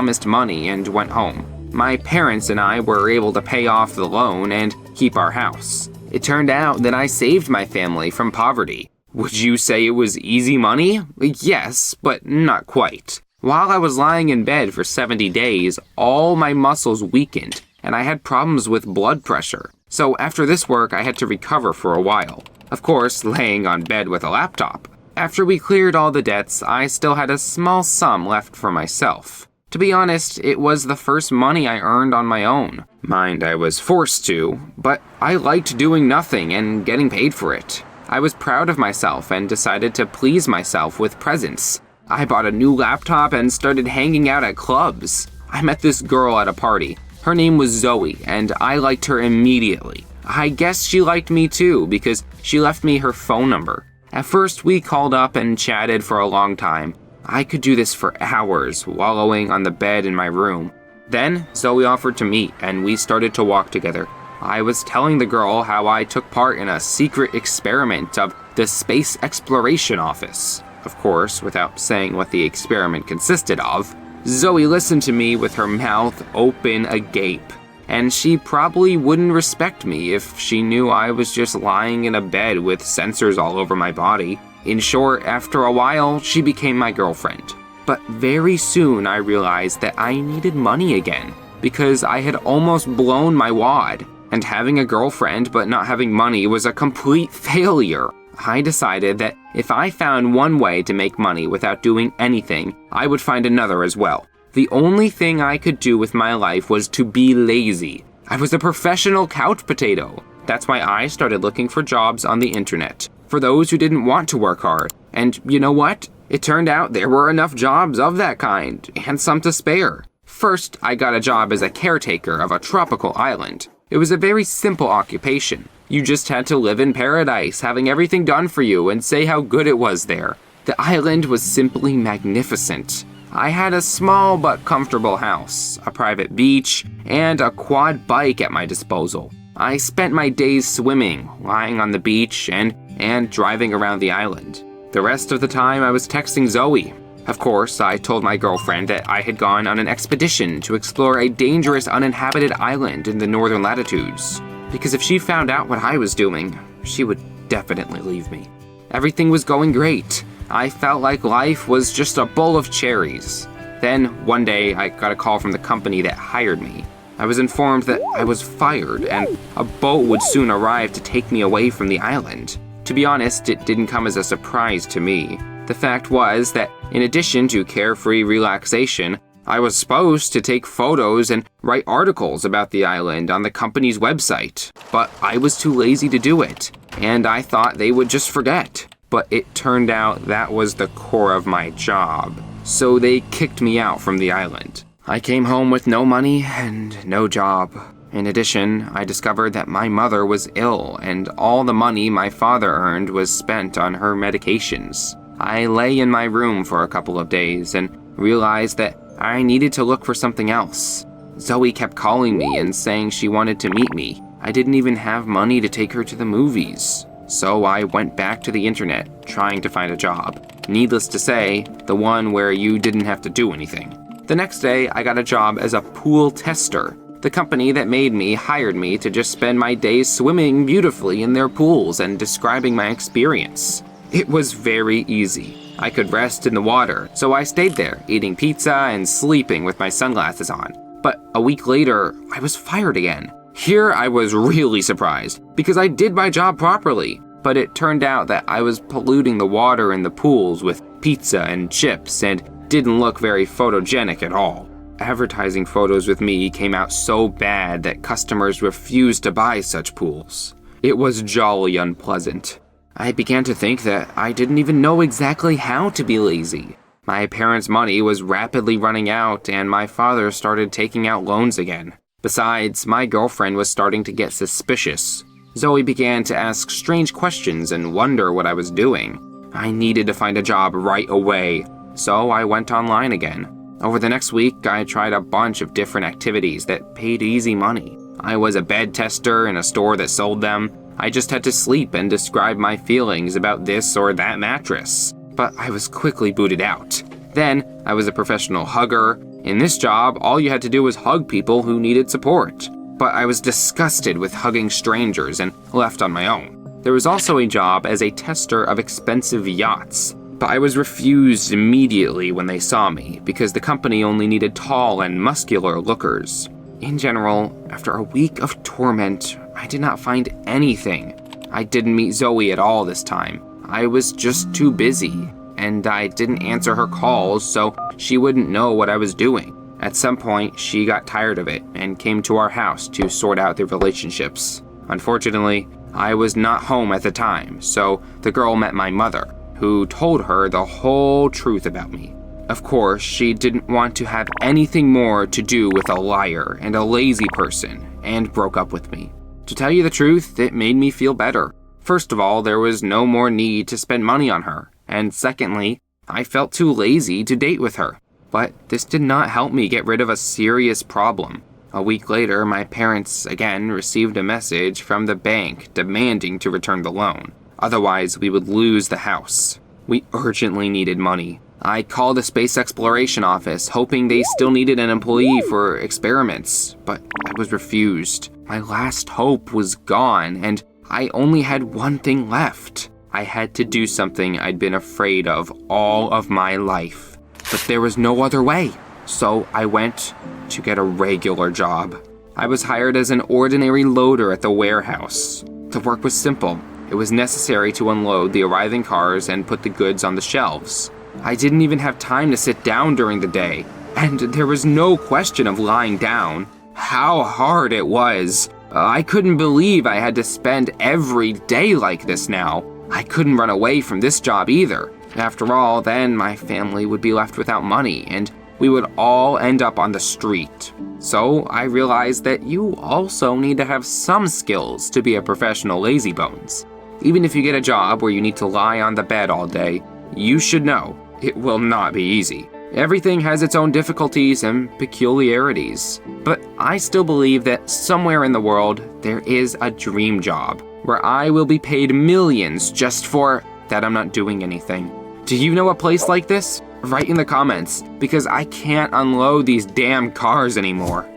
promised money and went home. My parents and I were able to pay off the loan and keep our house. It turned out that I saved my family from poverty. Would you say it was easy money? Yes, but not quite. While I was lying in bed for 70 days, all my muscles weakened, and I had problems with blood pressure. So after this work, I had to recover for a while. Of course, laying on bed with a laptop. After we cleared all the debts, I still had a small sum left for myself. To be honest, it was the first money I earned on my own. Mind, I was forced to, but I liked doing nothing and getting paid for it. I was proud of myself and decided to please myself with presents. I bought a new laptop and started hanging out at clubs. I met this girl at a party. Her name was Zoe, and I liked her immediately. I guess she liked me too, because she left me her phone number. At first, we called up and chatted for a long time. I could do this for hours, wallowing on the bed in my room. Then, Zoe offered to meet, and we started to walk together. I was telling the girl how I took part in a secret experiment of the Space Exploration Office. Of course, without saying what the experiment consisted of. Zoe listened to me with her mouth open agape, and she probably wouldn't respect me if she knew I was just lying in a bed with sensors all over my body. In short, after a while, she became my girlfriend. But very soon I realized that I needed money again, because I had almost blown my wad, and having a girlfriend but not having money was a complete failure. I decided that if I found one way to make money without doing anything, I would find another as well. The only thing I could do with my life was to be lazy. I was a professional couch potato. That's why I started looking for jobs on the internet, for those who didn't want to work hard. And you know what? It turned out there were enough jobs of that kind, and some to spare. First, I got a job as a caretaker of a tropical island. It was a very simple occupation. You just had to live in paradise, having everything done for you and say how good it was there. The island was simply magnificent. I had a small but comfortable house, a private beach, and a quad bike at my disposal. I spent my days swimming, lying on the beach, and driving around the island. The rest of the time I was texting Zoe. Of course, I told my girlfriend that I had gone on an expedition to explore a dangerous uninhabited island in the northern latitudes, because if she found out what I was doing, she would definitely leave me. Everything was going great. I felt like life was just a bowl of cherries. Then, one day, I got a call from the company that hired me. I was informed that I was fired and a boat would soon arrive to take me away from the island. To be honest, it didn't come as a surprise to me. The fact was that in addition to carefree relaxation, I was supposed to take photos and write articles about the island on the company's website. But I was too lazy to do it, and I thought they would just forget. But it turned out that was the core of my job, so they kicked me out from the island. I came home with no money and no job. In addition, I discovered that my mother was ill and all the money my father earned was spent on her medications. I lay in my room for a couple of days and realized that I needed to look for something else. Zoe kept calling me and saying she wanted to meet me. I didn't even have money to take her to the movies. So I went back to the internet, trying to find a job. Needless to say, the one where you didn't have to do anything. The next day, I got a job as a pool tester. The company that made me hired me to just spend my days swimming beautifully in their pools and describing my experience. It was very easy. I could rest in the water, so I stayed there, eating pizza and sleeping with my sunglasses on. But a week later, I was fired again. Here I was really surprised, because I did my job properly, but it turned out that I was polluting the water in the pools with pizza and chips and didn't look very photogenic at all. Advertising photos with me came out so bad that customers refused to buy such pools. It was jolly unpleasant. I began to think that I didn't even know exactly how to be lazy. My parents' money was rapidly running out and my father started taking out loans again. Besides, my girlfriend was starting to get suspicious. Zoe began to ask strange questions and wonder what I was doing. I needed to find a job right away, so I went online again. Over the next week, I tried a bunch of different activities that paid easy money. I was a bed tester in a store that sold them. I just had to sleep and describe my feelings about this or that mattress. But I was quickly booted out. Then, I was a professional hugger, In this job, all you had to do was hug people who needed support. But I was disgusted with hugging strangers and left on my own. There was also a job as a tester of expensive yachts, but I was refused immediately when they saw me because the company only needed tall and muscular lookers. In general, after a week of torment, I did not find anything. I didn't meet Zoe at all this time. I was just too busy, and I didn't answer her calls, so she wouldn't know what I was doing. At some point, she got tired of it and came to our house to sort out their relationships. Unfortunately, I was not home at the time, so the girl met my mother, who told her the whole truth about me. Of course, she didn't want to have anything more to do with a liar and a lazy person, and broke up with me. To tell you the truth, it made me feel better. First of all, there was no more need to spend money on her, and secondly, I felt too lazy to date with her. But this did not help me get rid of a serious problem. A week later, my parents again received a message from the bank demanding to return the loan. Otherwise, we would lose the house. We urgently needed money. I called the space exploration office, hoping they still needed an employee for experiments, but I was refused. My last hope was gone, and I only had one thing left. I had to do something I'd been afraid of all of my life. But there was no other way, so I went to get a regular job. I was hired as an ordinary loader at the warehouse. The work was simple. It was necessary to unload the arriving cars and put the goods on the shelves. I didn't even have time to sit down during the day, and there was no question of lying down. How hard it was! I couldn't believe I had to spend every day like this now. I couldn't run away from this job either. After all, then my family would be left without money, and we would all end up on the street. So I realized that you also need to have some skills to be a professional lazybones. Even if you get a job where you need to lie on the bed all day, you should know it will not be easy. Everything has its own difficulties and peculiarities. But I still believe that somewhere in the world there is a dream job where I will be paid millions just for that I'm not doing anything. Do you know a place like this? Write in the comments, because I can't unload these damn cars anymore.